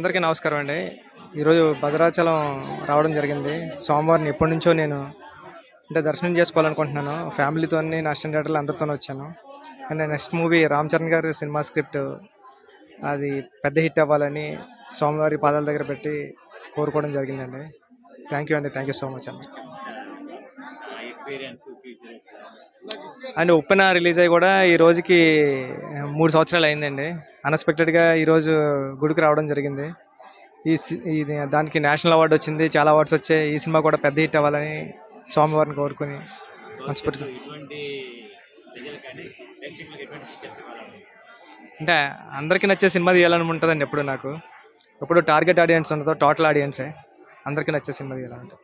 అందరికీ నమస్కారం అండి. ఈరోజు భద్రాచలం రావడం జరిగింది. స్వామివారిని ఎప్పటినుంచో నేను దర్శనం చేసుకోవాలనుకుంటున్నాను. ఫ్యామిలీతోని, నా స్టాండర్డ్‌లో అందరితోని వచ్చాను. కానీ నెక్స్ట్ మూవీ 'రామ్ చరణ్' గారి సినిమా స్క్రిప్ట్ అది పెద్ద హిట్ అవ్వాలని స్వామివారి పాదాల దగ్గర పెట్టి కోరుకోవడం జరిగిందండి. థ్యాంక్ యూ అండి. థ్యాంక్ యూ సో మచ్ అండి. అండ్ 'ఉప్పెన' రిలీజ్ అయ్యి కూడా ఈ రోజుకి 3 సంవత్సరాలు అయిందండి. అన్ఎక్స్‌పెక్టెడ్‌గా ఈరోజు గుడికి రావడం జరిగింది. ఇది దానికి నేషనల్ అవార్డు వచ్చింది. చాలా అవార్డ్స్ వచ్చాయి. ఈ సినిమా కూడా పెద్ద హిట్ అవ్వాలని స్వామివారిని కోరుకుని మనస్ఫూర్తిగా అంటే అందరికీ నచ్చే సినిమా తీయాలని ఉంటుందండి ఎప్పుడు నాకు. ఎప్పుడు టార్గెట్ ఆడియన్స్ ఉండదు, టోటల్ ఆడియన్సే. అందరికీ నచ్చే సినిమా తీయాలంటే